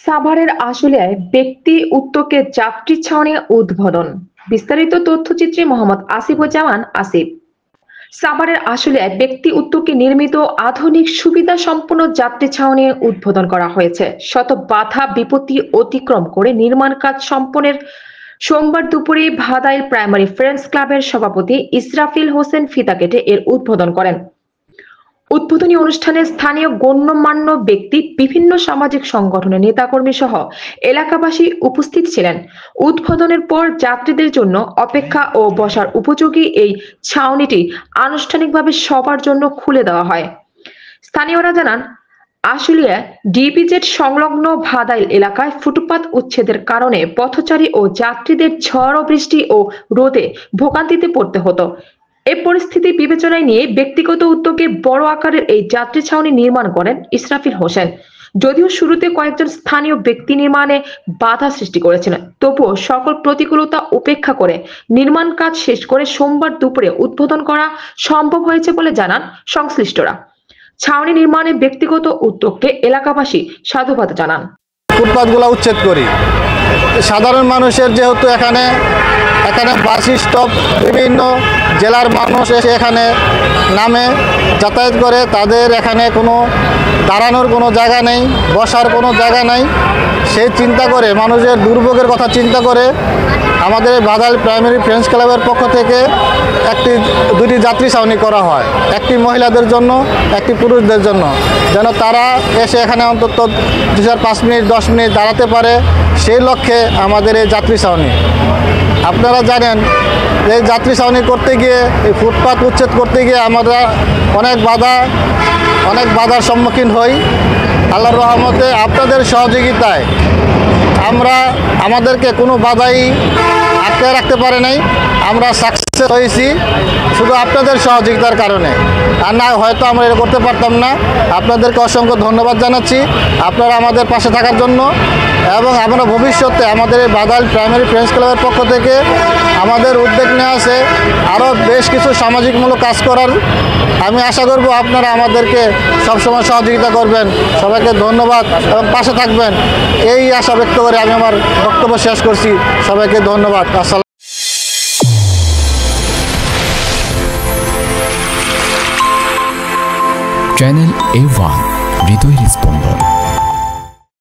সাভারের আশুলিয়ায় ব্যক্তি উদ্যোগে যাত্রী ছাউনি উদ্বোধন। বিস্তারিত তথ্যচিত্রে মোহাম্মদ আসিফুজ্জামান আসিফ। সাভারের আশুলিয়ায় ব্যক্তি উদ্যোগে নির্মিত আধুনিক সুবিধা সম্পন্ন যাত্রী ছাউনি উদ্বোধন করা হয়েছে। শত বাধা বিপত্তি অতিক্রম করে নির্মাণ কাজ সম্পন্নের সোমবার দুপুরে ভাদাইল প্রাইমারি ফ্রেন্ডস ক্লাবের সভাপতি ইসরাফিল হোসেন ফিতা কেটে এর উদ্বোধন করেন। উদ্বোধনী অনুষ্ঠানে স্থানীয় গণ্যমান্য ব্যক্তি, বিভিন্ন সামাজিক সংগঠনের নেতাকর্মী সহ এলাকাবাসী উপস্থিত ছিলেন। উদ্বোধনের পর যাত্রীদের জন্য অপেক্ষা ও বসার উপযোগী এই ছাউনিটি আনুষ্ঠানিকভাবে সবার জন্য খুলে দেওয়া হয়। স্থানীয়রা জানান, আশুলিয়া ডিপিজেড সংলগ্ন ভাদাইল এলাকায় ফুটপাত উচ্ছেদের কারণে পথচারী ও যাত্রীদের ঝড় বৃষ্টি ও রোদে ভোগান্তিতে পড়তে হতো। এ পরিস্থিতি বিবেচনায় নিয়ে ব্যক্তিগত উদ্যোগে বড় আকারের এই যাত্রী ছাউনি নির্মাণ করেন ইসরাফিল হোসেন। যদিও শুরুতে কয়েকজন স্থানীয় ব্যক্তি নির্মাণে বাধা সৃষ্টি করেছিলেন, তবুও সকল প্রতিকূলতা উপেক্ষা করে নির্মাণ কাজ শেষ করে সোমবার দুপুরে উদ্বোধন করা সম্ভব হয়েছে বলে জানান সংশ্লিষ্টরা। ছাউনি নির্মাণে ব্যক্তিগত উদ্যোগকে এলাকাবাসী সাধুবাদ জানান। ফুটপাতগুলো উচ্ছেদ করি। সাধারণ মানুষের যেহেতু এখানে বাস স্টপ, বিভিন্ন জেলার মানুষ এসে এখানে নামে যাতায়াত করে, তাদের এখানে কোনো দাঁড়ানোর কোনো জায়গা নেই, বসার কোনো জায়গা নেই। সেই চিন্তা করে, মানুষের দুর্ভোগের কথা চিন্তা করে আমাদের ভাদাইল প্রাইমারি ফ্রেন্ডস ক্লাবের পক্ষ থেকে দুটি যাত্রী ছাউনি করা হয়, একটি মহিলাদের জন্য, একটি পুরুষদের জন্য, যেন তারা এসে এখানে অন্তত 2-5 মিনিট 10 মিনিট দাঁড়াতে পারে। সেই লক্ষ্যে আমাদের এই যাত্রী ছাউনি। আপনারা জানেন, এই যাত্রী ছাউনি করতে গিয়ে, এই ফুটপাত উচ্ছেদ করতে গিয়ে আমরা অনেক বাধার সম্মুখীন হই। আল্লাহর রহমতে আপনাদের সহযোগিতায় আমাদেরকে কোনো বাধাই আটকে রাখতে পারে নাই। আমরা সাকসেস হয়েছি শুধু আপনাদের সহযোগিতার কারণে, আর না হয়তো আমরা এটা করতে পারতাম না। আপনাদেরকে অসংখ্য ধন্যবাদ জানাচ্ছি আপনারা আমাদের পাশে থাকার জন্য। এবং আমরা ভবিষ্যতে আমাদের এই ভাদাইল প্রাইমারি ফ্রেন্ডস ক্লাবের পক্ষ থেকে আমাদের উদ্যোগ নেওয়া আছে আরও বেশ কিছু সামাজিকমূলক কাজ করার। আমি আশা করব আপনারা আমাদেরকে সবসময় সহযোগিতা করবেন। সবাইকে ধন্যবাদ এবং পাশে থাকবেন, এই আশা ব্যক্ত করে আমি আমার বক্তব্য শেষ করছি। সবাইকে ধন্যবাদ। আসসালাম। চ্যানেল A1 হৃদয়ের স্পন্দন।